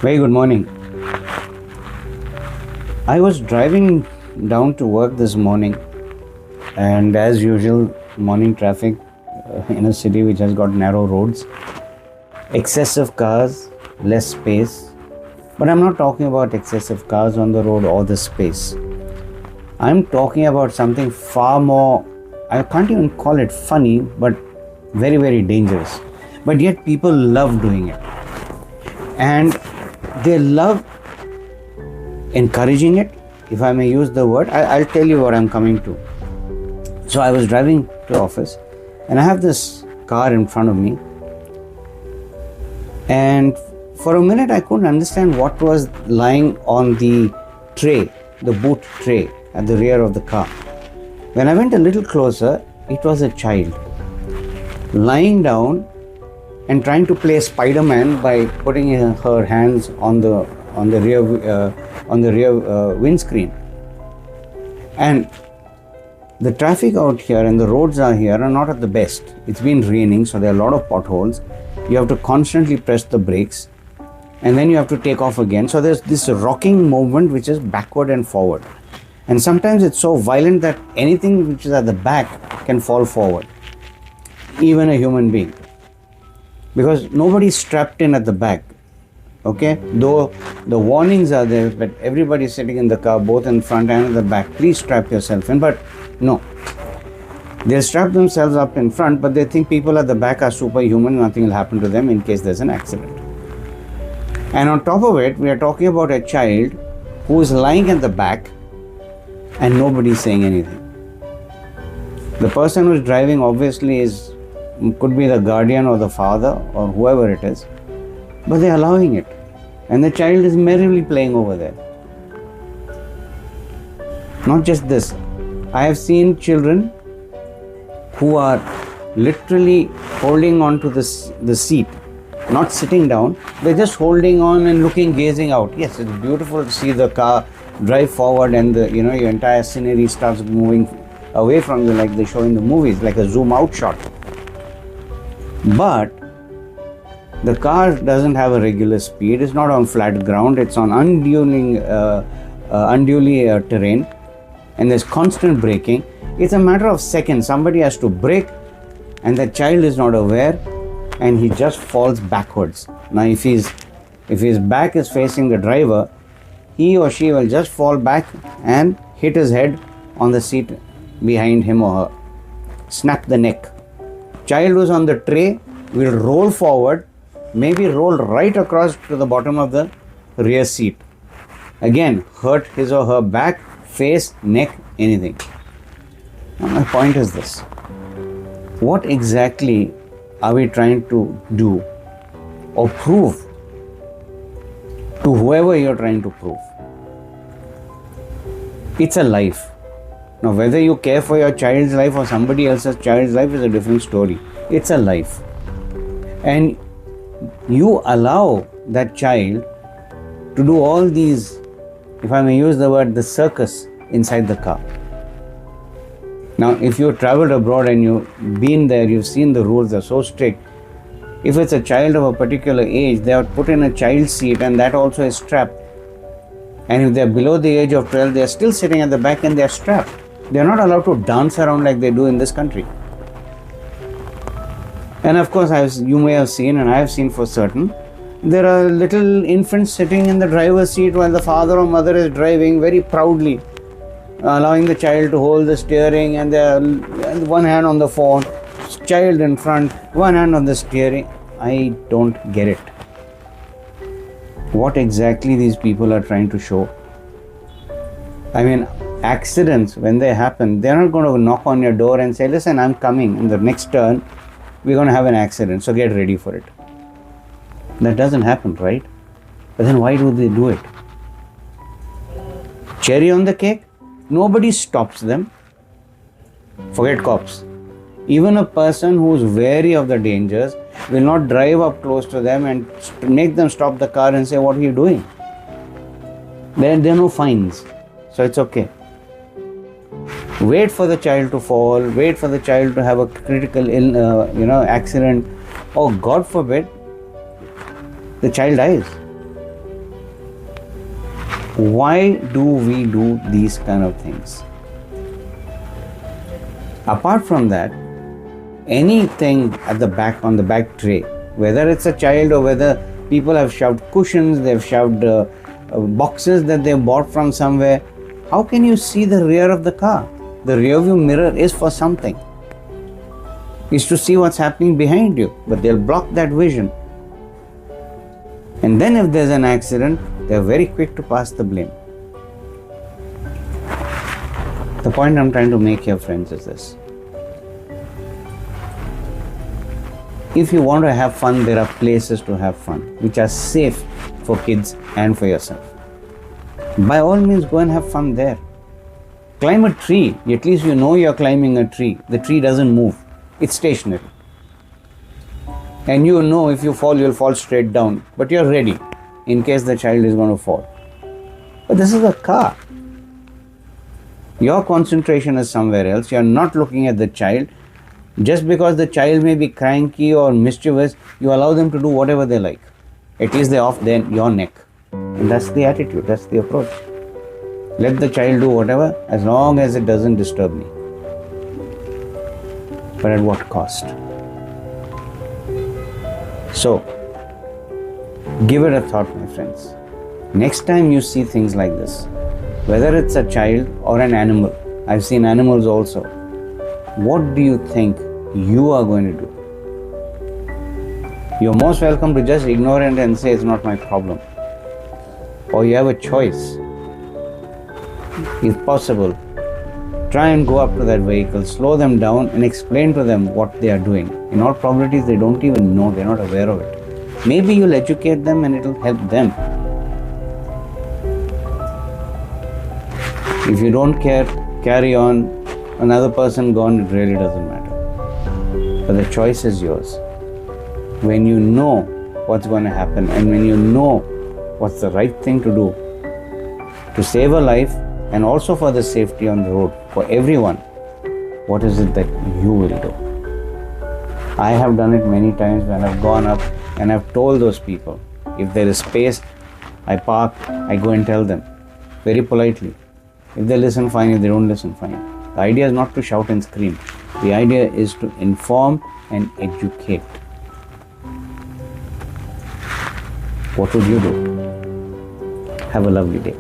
Very good morning. I was driving down to work this morning, and as usual, morning traffic in a city which has got narrow roads, excessive cars, less space. But I'm not talking about excessive cars on the road or the space. I'm talking about something far more, I can't even call it funny, but very, very dangerous. But yet people love doing it. And they love encouraging it, if I may use the word. I'll tell you what I'm coming to. So I was driving to office and I have this car in front of me, and for a minute I couldn't understand what was lying on the tray, the boot tray at the rear of the car. When I went a little closer, it was a child lying down and trying to play Spider-Man by putting her hands on the rear windscreen. And the traffic out here and the roads are not at the best. It's been raining, so there are a lot of potholes. You have to constantly press the brakes, and then you have to take off again. So there's this rocking movement which is backward and forward. And sometimes it's so violent that anything which is at the back can fall forward, even a human being. Because nobody's strapped in at the back, okay? Though the warnings are there, but everybody's sitting in the car, both in front and at the back. Please strap yourself in, but no. They'll strap themselves up in front, but they think people at the back are superhuman, nothing will happen to them in case there's an accident. And on top of it, we are talking about a child who is lying at the back and nobody's saying anything. The person who's driving obviously could be the guardian or the father or whoever it is, but they're allowing it, and the child is merrily playing over there. Not just this, I have seen children who are literally holding on to the seat, not sitting down, they're just holding on and gazing out. Yes, it's beautiful to see the car drive forward and your entire scenery starts moving away from you like they show in the movies, like a zoom out shot. But the car doesn't have a regular speed. It's not on flat ground. It's on unduly terrain, and there's constant braking. It's a matter of seconds. Somebody has to brake, and the child is not aware, and he just falls backwards. Now, if his back is facing the driver, he or she will just fall back and hit his head on the seat behind him or her. Snap the neck. Child who's on the tray will roll forward, maybe roll right across to the bottom of the rear seat. Again, hurt his or her back, face, neck, anything. Now my point is this. What exactly are we trying to do or prove to whoever you're trying to prove? It's a life. Now, whether you care for your child's life or somebody else's child's life is a different story. It's a life. And you allow that child to do all these, if I may use the word, the circus inside the car. Now, if you've traveled abroad and you've been there, you've seen the rules are so strict. If it's a child of a particular age, they are put in a child seat, and that also is strapped. And if they're below the age of 12, they're still sitting at the back and they're strapped. They're not allowed to dance around like they do in this country. And of course, you may have seen, and I have seen for certain, there are little infants sitting in the driver's seat while the father or mother is driving very proudly, allowing the child to hold the steering, and they're one hand on the phone, child in front, one hand on the steering. I don't get it. What exactly these people are trying to show? I mean, accidents, when they happen, they're not going to knock on your door and say, listen, I'm coming, in the next turn we're going to have an accident, so get ready for it. That doesn't happen, right? But then why do they do it? Cherry on the cake, nobody stops them. Forget cops. Even a person who's wary of the dangers will not drive up close to them and make them stop the car and say, what are you doing? There are no fines, so it's okay. Wait for the child to fall, wait for the child to have a critical accident, or God forbid, the child dies. Why do we do these kind of things? Apart from that, anything at the back, on the back tray, whether it's a child or whether people have shoved cushions, they've shoved boxes that they bought from somewhere, how can you see the rear of the car? The rear view mirror is for something. Is to see what's happening behind you, but they'll block that vision. And then if there's an accident, they're very quick to pass the blame. The point I'm trying to make here, friends, is this. If you want to have fun, there are places to have fun, which are safe for kids and for yourself. By all means, go and have fun there. Climb a tree. At least you know you're climbing a tree. The tree doesn't move. It's stationary. And you know if you fall, you'll fall straight down. But you're ready in case the child is going to fall. But this is a car. Your concentration is somewhere else. You're not looking at the child. Just because the child may be cranky or mischievous, you allow them to do whatever they like. At least they're off your neck. And that's the attitude, that's the approach. Let the child do whatever as long as it doesn't disturb me. But at what cost? So, give it a thought, my friends. Next time you see things like this, whether it's a child or an animal, I've seen animals also, what do you think you are going to do? You're most welcome to just ignore it and say it's not my problem. Or you have a choice. If possible, try and go up to that vehicle, slow them down and explain to them what they are doing. In all probabilities, they don't even know, they're not aware of it. Maybe you'll educate them and it'll help them. If you don't care, carry on. Another person gone, it really doesn't matter. But the choice is yours. When you know what's going to happen and when you know what's the right thing to do to save a life and also for the safety on the road for everyone, what is it that you will do? I have done it many times when I've gone up and I've told those people, if there is space, I park, I go and tell them very politely. If they listen, fine. If they don't listen, fine. The idea is not to shout and scream. The idea is to inform and educate. What would you do? Have a lovely day.